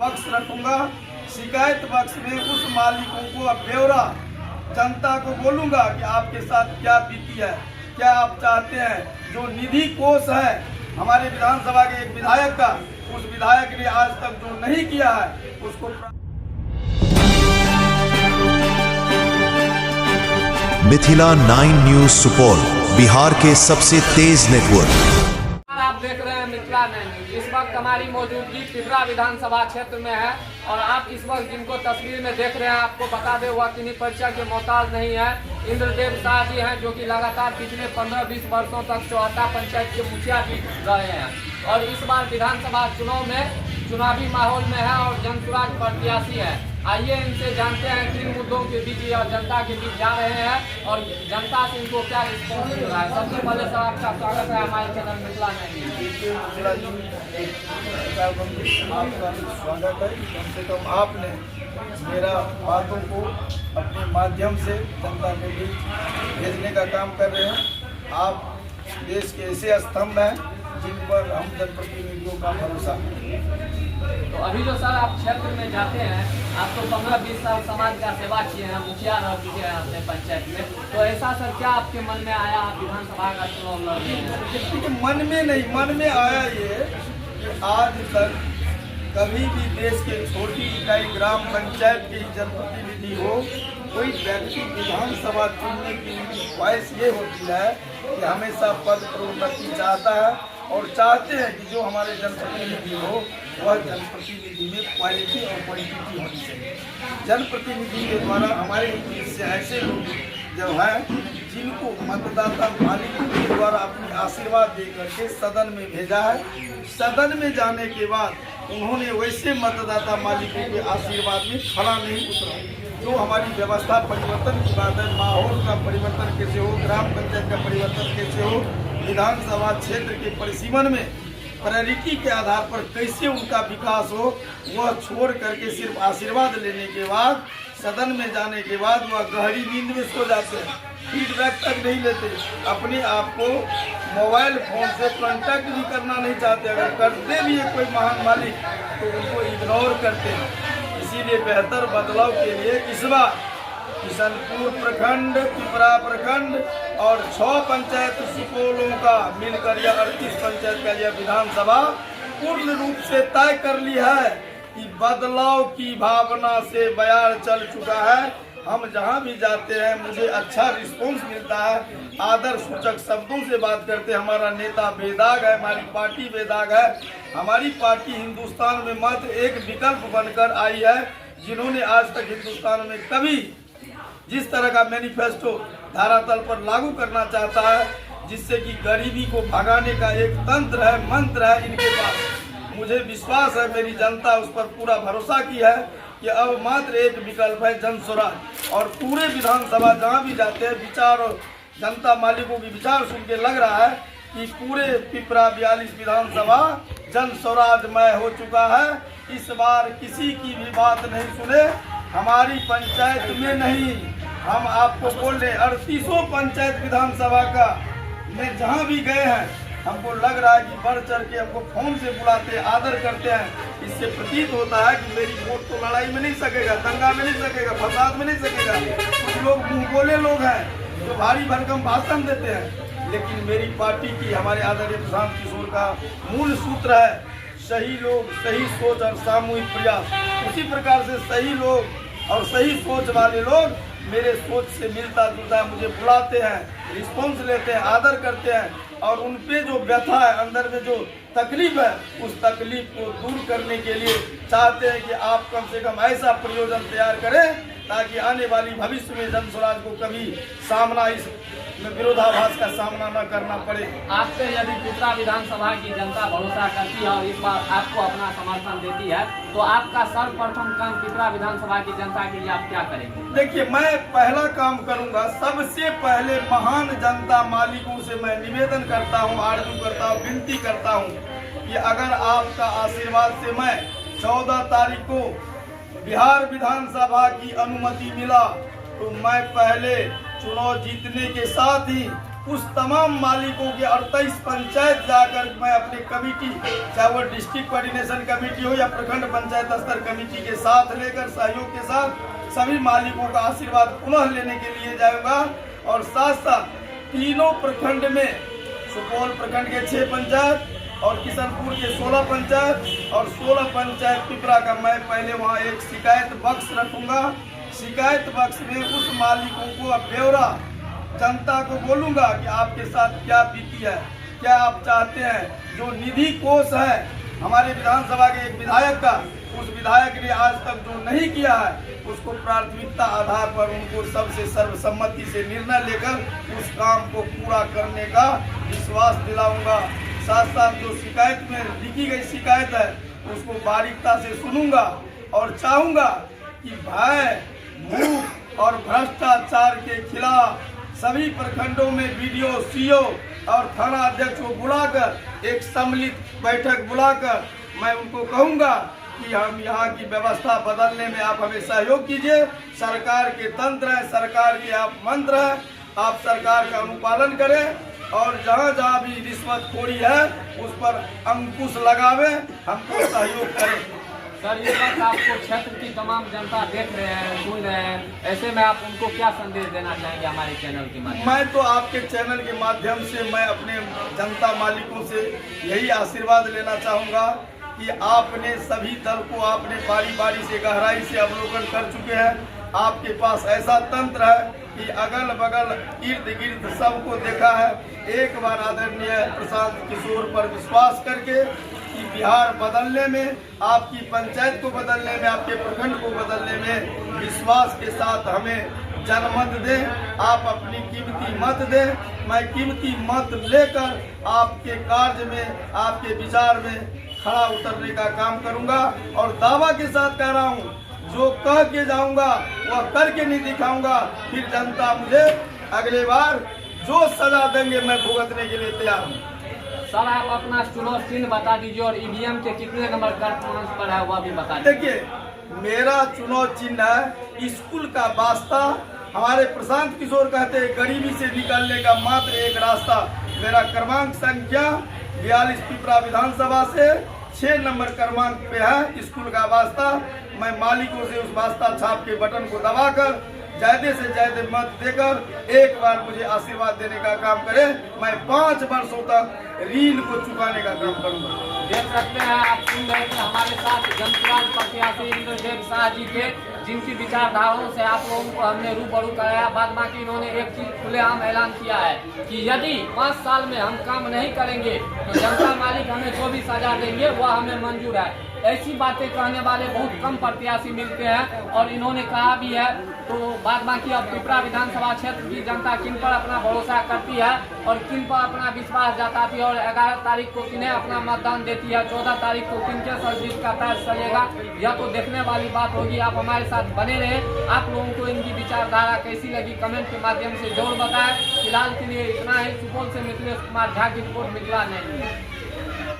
बक्स रखूंगा। शिकायत बक्स में उस मालिकों को अब ब्यौरा जनता को बोलूंगा कि आपके साथ क्या बीती है, क्या आप चाहते हैं। जो निधि कोष है हमारे विधानसभा के एक विधायक का, उस विधायक ने आज तक जो नहीं किया है उसको। मिथिला 9 न्यूज सुपौल, बिहार के सबसे तेज नेटवर्क। आप देख रहे हैं मिथिला 9 न्यूज। इस वक्त हमारी मौजूदगी पिपरा विधानसभा क्षेत्र में है और आप इस वक्त जिनको तस्वीर में देख रहे हैं, आपको बता दें वह किन्हीं परिचय के मोहताज नहीं है। इंद्रदेव शाह जी हैं जो कि लगातार पिछले 15-20 वर्षों तक चौहत्ता पंचायत के मुखिया भी रहे हैं और इस बार विधानसभा चुनाव में चुनावी माहौल में है और जनसुराज प्रत्याशी है। आइए इनसे जानते हैं किन मुद्दों के बीच और जनता के बीच जा रहे हैं और जनता से इनको क्या रिस्पॉन्स मिल रहा है। सबसे पहले सर आपका स्वागत है हमारे चैनल मिथिला 9 न्यूज। आपका स्वागत है। कम से कम आपने मेरा बातों को अपने माध्यम से जनता के बीच भेजने का काम कर रहे हैं। आप देश के ऐसे स्तंभ हैं जिन पर हम जनप्रतिनिधियों का भरोसा। तो अभी जो सर आप क्षेत्र में जाते हैं, आप तो 15-20 साल समाज का सेवा किए हैं, मुखिया रह चुके हैं अपने पंचायत में, तो ऐसा सर क्या आपके मन में आया आप विधानसभा का चुनाव लड़ रहे हैं? मन में नहीं, मन में आया ये कि आज तक कभी भी देश के छोटी इकाई ग्राम पंचायत के जनप्रतिनिधि हो, कोई व्यक्ति विधानसभा चुनने की ख्वाहिश ये होती है कि हमेशा पद प्रोन्नति चाहता है और चाहते हैं कि जो हमारे जनप्रतिनिधि हो वह जनप्रतिनिधि में क्वालिटी और क्वांटिटी होनी चाहिए। जनप्रतिनिधि के द्वारा हमारे बीच से ऐसे लोग जो हैं जिनको मतदाता मालिकों के द्वारा अपनी आशीर्वाद दे करके सदन में भेजा है। सदन में जाने के बाद उन्होंने वैसे मतदाता मालिकों के आशीर्वाद में खड़ा नहीं उतरा। जो हमारी व्यवस्था परिवर्तन की बात है, माहौल का परिवर्तन कैसे हो, ग्राम पंचायत का परिवर्तन कैसे हो, विधानसभा क्षेत्र के परिसीमन में प्रायोरिटी के आधार पर कैसे उनका विकास हो, वह छोड़ करके सिर्फ आशीर्वाद लेने के बाद सदन में जाने के बाद वह गहरी नींद में सो जाते हैं। फीडबैक तक नहीं लेते, अपने आप को मोबाइल फोन से कांटेक्ट भी करना नहीं चाहते। अगर करते भी है कोई महान मालिक तो उनको इग्नोर करते हैं। इसीलिए बेहतर बदलाव के लिए इस बार किशनपुर प्रखंड, पिपरा प्रखंड और 6 पंचायत सुपौलों का मिलकर यह 38 पंचायत का यह विधानसभा पूर्ण रूप से तय कर ली है कि बदलाव की भावना से बयार चल चुका है। हम जहां भी जाते हैं मुझे अच्छा रिस्पॉन्स मिलता है, आदर सूचक शब्दों से बात करते हैं। हमारा नेता बेदाग है, हमारी पार्टी बेदाग है। हमारी पार्टी हिंदुस्तान में मात्र एक विकल्प बनकर आई है जिन्होंने आज तक हिंदुस्तान में कभी जिस तरह का मैनिफेस्टो धरातल पर लागू करना चाहता है, जिससे कि गरीबी को भगाने का एक तंत्र है, मंत्र है इनके पास। मुझे विश्वास है, मेरी जनता उस पर पूरा भरोसा की है कि अब मात्र एक विकल्प है जनसुराज। और पूरे विधानसभा जहां भी जाते हैं विचार और जनता मालिकों की विचार सुन के लग रहा है कि पूरे पिपरा 42 विधानसभा जनस्वराजमय हो चुका है। इस बार किसी की भी बात नहीं सुने, हमारी पंचायत में नहीं, हम आपको बोल रहे 38 पंचायत विधानसभा का में जहां भी गए हैं हमको लग रहा है कि बढ़ चढ़ के हमको फोन से बुलाते, आदर करते हैं। इससे प्रतीत होता है कि मेरी वोट तो लड़ाई में नहीं सकेगा, दंगा में नहीं सकेगा, फसाद में नहीं सकेगा। कुछ लोग मुंह बोले लोग हैं जो भारी भरकम भाषण देते हैं, लेकिन मेरी पार्टी की, हमारे आदरणीय प्रशांत किशोर का मूल सूत्र है सही लोग, सही सोच और सामूहिक प्रयास। उसी प्रकार से सही लोग और सही सोच वाले लोग मेरे सोच से मिलता जुलता मुझे बुलाते हैं, रिस्पॉन्स लेते हैं, आदर करते हैं और उन पे जो व्यथा है, अंदर में जो तकलीफ है, उस तकलीफ को दूर करने के लिए चाहते हैं कि आप कम से कम ऐसा प्रयोजन तैयार करें ताकि आने वाली भविष्य में जनसुराज को कभी सामना इस विरोधाभास का सामना न करना पड़े। आप पे यदि पिपरा विधानसभा की जनता भरोसा करती है और इस बार आपको अपना समर्थन देती है, तो आपका सर्वप्रथम काम पिपरा विधानसभा की जनता के लिए आप क्या करेंगे? देखिए, मैं पहला काम करूंगा, सबसे पहले महान जनता मालिकों से मैं निवेदन करता हूं, आरजू करता हूं, विनती करता हूं कि अगर आपका आशीर्वाद से मैं 14 तारीख को बिहार विधानसभा की अनुमति मिला तो मैं पहले चुनाव जीतने के साथ ही उस तमाम मालिकों के 38 पंचायत जाकर मैं अपनी कमेटी, चाहे वो डिस्ट्रिक्ट कोऑर्डिनेशन कमेटी हो या प्रखंड पंचायत स्तर कमेटी के साथ लेकर सहयोग के साथ सभी मालिकों का आशीर्वाद पुनः लेने के लिए जाऊंगा। और साथ साथ तीनों प्रखंड में, सुपौल प्रखंड के 6 पंचायत और किशनपुर के 16 पंचायत और 16 पंचायत पिपरा का मैं पहले वहाँ एक शिकायत बक्स रखूंगा। शिकायत बक्स में उस मालिकों को ब्यौरा जनता को बोलूंगा कि आपके साथ क्या बीती है, क्या आप चाहते हैं। जो निधि कोष है हमारे विधानसभा के एक विधायक का, उस विधायक ने आज तक जो नहीं किया है उसको प्राथमिकता आधार पर उनको सबसे सर्वसम्मति से निर्णय लेकर उस काम को पूरा करने का विश्वास दिलाऊंगा। साथ साथ जो शिकायत में लिखी गई शिकायत है उसको बारीकता से सुनूंगा और चाहूंगा कि भय, भूख और भ्रष्टाचार के खिलाफ सभी प्रखंडों में BDO, CO और थाना अध्यक्ष को बुलाकर एक सम्मिलित बैठक बुलाकर मैं उनको कहूंगा कि हम यहाँ की व्यवस्था बदलने में आप हमें सहयोग कीजिए। सरकार के तंत्र है, सरकार के आप मंत्र है, आप सरकार का अनुपालन करें और जहाँ जहाँ भी रिश्वतखोरी है उस पर अंकुश लगावे, हमको सहयोग करें। सर, इस वक्त आपको क्षेत्र की तमाम जनता देख रहे हैं, सुन रहे हैं, ऐसे में आप उनको क्या संदेश देना चाहेंगे हमारे चैनल के माध्यम? मैं तो आपके चैनल के माध्यम से मैं अपने जनता मालिकों से यही आशीर्वाद लेना चाहूँगा कि आपने सभी दल को आपने बारी बारी से गहराई से अवलोकन कर चुके हैं। आपके पास ऐसा तंत्र है कि अगल बगल इर्द गिर्द सबको देखा है। एक बार आदरणीय प्रशांत किशोर पर विश्वास करके कि बिहार बदलने में, आपकी पंचायत को बदलने में, आपके प्रखंड को बदलने में विश्वास के साथ हमें जनमत दें। आप अपनी कीमती मत दें। मैं कीमती मत लेकर आपके कार्य में, आपके विचार में खड़ा उतरने का काम करूंगा और दावा के साथ कह रहा हूं, जो कह के जाऊंगा वह करके नहीं दिखाऊंगा। फिर जनता मुझे अगले बार जो सजा देंगे मैं भुगतने के लिए तैयार हूँ। सर, आप अपना चुनाव चिन्ह बता दीजिए और EVM के कितने नंबर क्रमांक पर है वह भी बता दीजिए। देखिए, मेरा चुनाव चिन्ह है स्कूल का वास्ता। हमारे प्रशांत किशोर कहते हैं गरीबी से निकलने का मात्र एक रास्ता। मेरा क्रमांक संख्या 42 पिपरा विधानसभा से 6 नंबर क्रमांक पे है स्कूल का वास्ता। मैं मालिकों से उस वास्ता छाप के बटन को दबाकर ज्यादा से ज्यादा मत देकर एक बार मुझे आशीर्वाद देने का काम करें। मैं 5 वर्षों तक ऋण को चुकाने का काम करूंगा। देख सकते हैं, आप सुन रहे थे हमारे साथ जनसुराज प्रत्याशी इंद्रदेव शाह जी थे, जिनकी विचारधाराओं से आप लोगों को हमने रूबरू कराया। बाद बाकी इन्होंने एक चीज खुलेआम ऐलान किया है कि यदि 5 साल में हम काम नहीं करेंगे तो जनता मालिक हमें जो भी सजा देंगे वह हमें मंजूर है। ऐसी बातें कहने वाले बहुत कम प्रत्याशी मिलते हैं और इन्होंने कहा भी है। तो बाद बाकी अब पिपरा विधानसभा क्षेत्र की जनता किन पर अपना भरोसा करती है और किन पर अपना विश्वास जताती है और 11 तारीख को किन्हें अपना मतदान देती है, 14 तारीख को किनके सर्विस का पैर चलेगा, यह तो देखने वाली बात होगी। आप हमारे साथ बने रहे। आप लोगों को इनकी विचारधारा कैसी लगी कमेंट के माध्यम से जरूर बताएं। फिलहाल के लिए इतना ही। सुपौल से मिथिलेश कुमार झा की रिपोर्ट, मिथिला 9 न्यूज़।